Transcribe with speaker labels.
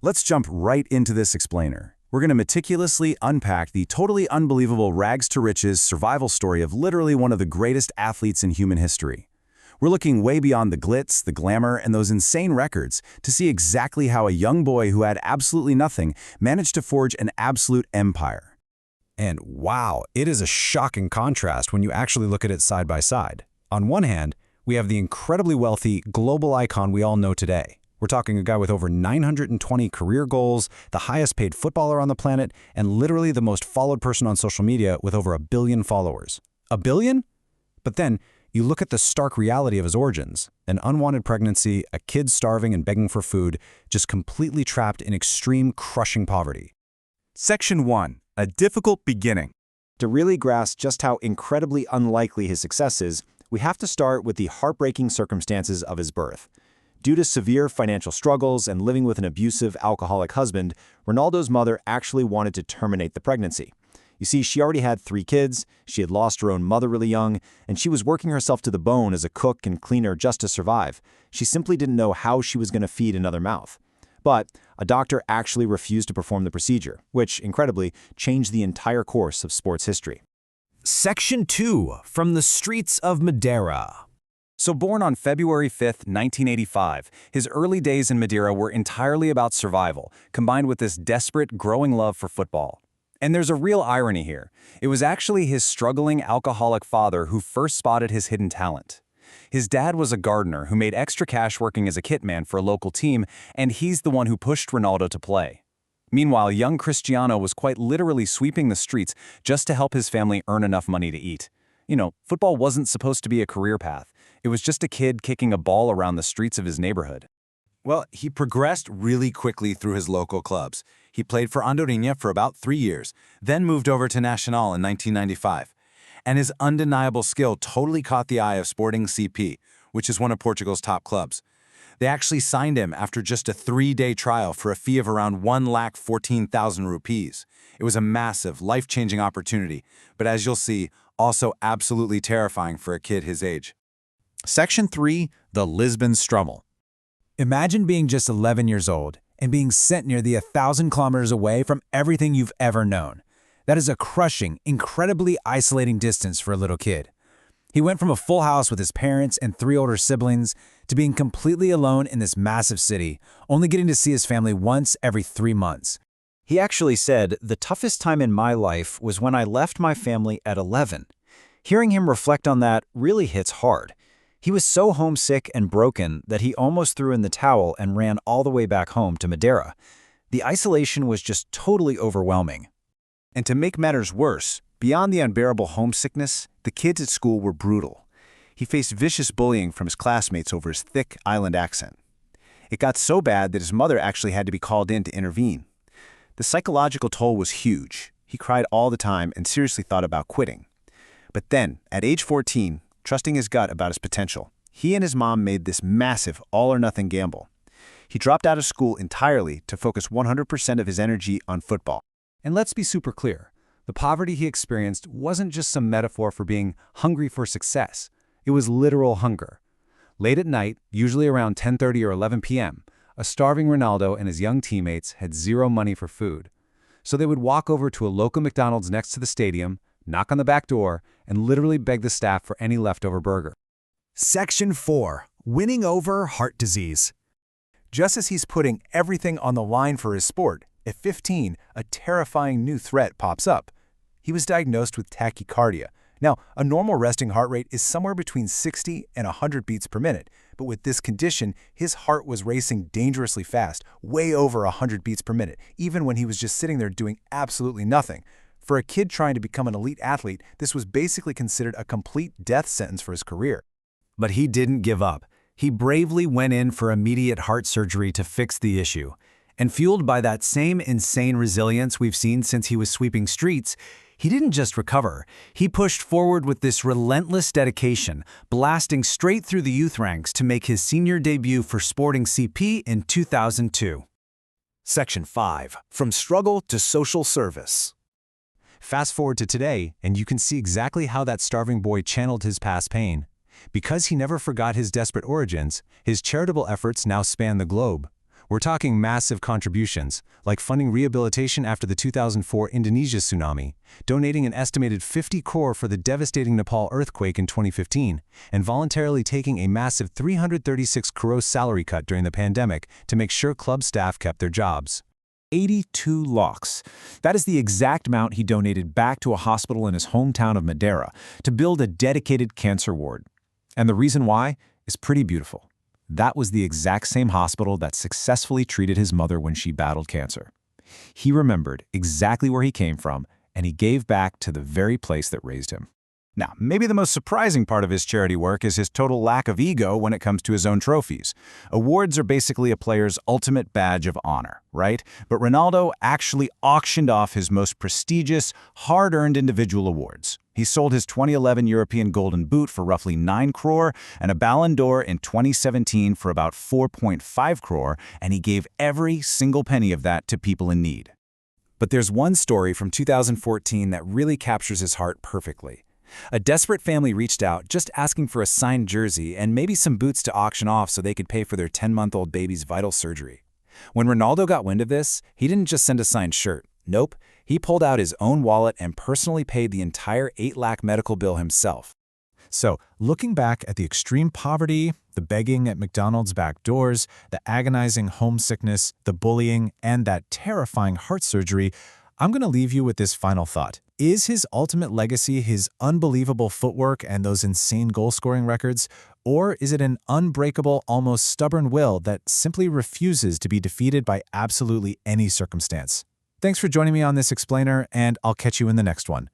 Speaker 1: Let's jump right into this explainer. We're going to meticulously unpack the totally unbelievable rags-to-riches survival story of literally one of the greatest athletes in human history. We're looking way beyond the glitz, the glamour, and those insane records to see exactly how a young boy who had absolutely nothing managed to forge an absolute empire.
Speaker 2: And wow, it is a shocking contrast when you actually look at it side by side. On one hand, we have the incredibly wealthy global icon we all know today. We're talking a guy with over 920 career goals, the highest paid footballer on the planet, and literally the most followed person on social media with over 1 billion followers. 1 billion? But then, you look at the stark reality of his origins: an unwanted pregnancy, a kid starving and begging for food, just completely trapped in extreme, crushing poverty.
Speaker 1: Section 1. A difficult beginning.
Speaker 3: To really grasp just how incredibly unlikely his success is, we have to start with the heartbreaking circumstances of his birth. Due to severe financial struggles and living with an abusive alcoholic husband, Ronaldo's mother actually wanted to terminate the pregnancy. You see, she already had 3 kids, she had lost her own mother really young, and she was working herself to the bone as a cook and cleaner just to survive. She simply didn't know how she was going to feed another mouth. But a doctor actually refused to perform the procedure, which, incredibly, changed the entire course of sports history.
Speaker 2: Section 2. From the Streets of Madeira.
Speaker 1: So born on February 5, 1985, his early days in Madeira were entirely about survival, combined with this desperate, growing love for football. And there's a real irony here. It was actually his struggling alcoholic father who first spotted his hidden talent. His dad was a gardener who made extra cash working as a kit man for a local team, and he's the one who pushed Ronaldo to play. Meanwhile, young Cristiano was quite literally sweeping the streets just to help his family earn enough money to eat. You know, football wasn't supposed to be a career path. It was just a kid kicking a ball around the streets of his neighborhood.
Speaker 4: Well, he progressed really quickly through his local clubs. He played for Andorinha for about 3 years, then moved over to Nacional in 1995. And his undeniable skill totally caught the eye of Sporting CP, which is one of Portugal's top clubs. They actually signed him after just a 3-day trial for a fee of around 1,14,000 rupees. It was a massive, life-changing opportunity, but as you'll see, also absolutely terrifying for a kid his age.
Speaker 1: Section 3. The Lisbon Struggle.
Speaker 2: Imagine being just 11 years old and being sent nearly 1,000 kilometers away from everything you've ever known. That is a crushing, incredibly isolating distance for a little kid. He went from a full house with his parents and 3 older siblings to being completely alone in this massive city, only getting to see his family once every 3 months.
Speaker 3: He actually said, "The toughest time in my life was when I left my family at 11. Hearing him reflect on that really hits hard. He was so homesick and broken that he almost threw in the towel and ran all the way back home to Madeira. The isolation was just totally overwhelming.
Speaker 1: And to make matters worse, beyond the unbearable homesickness, the kids at school were brutal. He faced vicious bullying from his classmates over his thick island accent. It got so bad that his mother actually had to be called in to intervene. The psychological toll was huge. He cried all the time and seriously thought about quitting. But then, at age 14, trusting his gut about his potential, he and his mom made this massive all-or-nothing gamble. He dropped out of school entirely to focus 100% of his energy on football.
Speaker 2: And let's be super clear, the poverty he experienced wasn't just some metaphor for being hungry for success. It was literal hunger. Late at night, usually around 10:30 or 11 p.m., a starving Ronaldo and his young teammates had zero money for food. So they would walk over to a local McDonald's next to the stadium, knock on the back door, and literally beg the staff for any leftover burger.
Speaker 5: Section 4. Winning over heart disease. Just as he's putting everything on the line for his sport, at 15, a terrifying new threat pops up. He was diagnosed with tachycardia. Now, a normal resting heart rate is somewhere between 60 and 100 beats per minute, but with this condition, his heart was racing dangerously fast, way over 100 beats per minute, even when he was just sitting there doing absolutely nothing. For a kid trying to become an elite athlete, this was basically considered a complete death sentence for his career.
Speaker 2: But he didn't give up. He bravely went in for immediate heart surgery to fix the issue. And fueled by that same insane resilience we've seen since he was sweeping streets, he didn't just recover. He pushed forward with this relentless dedication, blasting straight through the youth ranks to make his senior debut for Sporting CP in 2002.
Speaker 5: Section 5. From struggle to social service.
Speaker 2: Fast forward to today, and you can see exactly how that starving boy channeled his past pain. Because he never forgot his desperate origins, his charitable efforts now span the globe.
Speaker 1: We're talking massive contributions, like funding rehabilitation after the 2004 Indonesia tsunami, donating an estimated 50 crore for the devastating Nepal earthquake in 2015, and voluntarily taking a massive 336 crore salary cut during the pandemic to make sure club staff kept their jobs.
Speaker 3: 82 lakhs. That is the exact amount he donated back to a hospital in his hometown of Madeira to build a dedicated cancer ward. And the reason why is pretty beautiful. That was the exact same hospital that successfully treated his mother when she battled cancer. He remembered exactly where he came from, and he gave back to the very place that raised him.
Speaker 1: Now, maybe the most surprising part of his charity work is his total lack of ego when it comes to his own trophies. Awards are basically a player's ultimate badge of honor, right? But Ronaldo actually auctioned off his most prestigious, hard-earned individual awards. He sold his 2011 European Golden Boot for roughly 9 crore and a Ballon d'Or in 2017 for about 4.5 crore, and he gave every single penny of that to people in need. But there's one story from 2014 that really captures his heart perfectly. A desperate family reached out just asking for a signed jersey and maybe some boots to auction off so they could pay for their 10-month-old baby's vital surgery. When Ronaldo got wind of this, he didn't just send a signed shirt. Nope, he pulled out his own wallet and personally paid the entire 8 lakh medical bill himself.
Speaker 5: So, looking back at the extreme poverty, the begging at McDonald's back doors, the agonizing homesickness, the bullying, and that terrifying heart surgery, I'm going to leave you with this final thought. Is his ultimate legacy his unbelievable footwork and those insane goal-scoring records? Or is it an unbreakable, almost stubborn will that simply refuses to be defeated by absolutely any circumstance? Thanks for joining me on this explainer, and I'll catch you in the next one.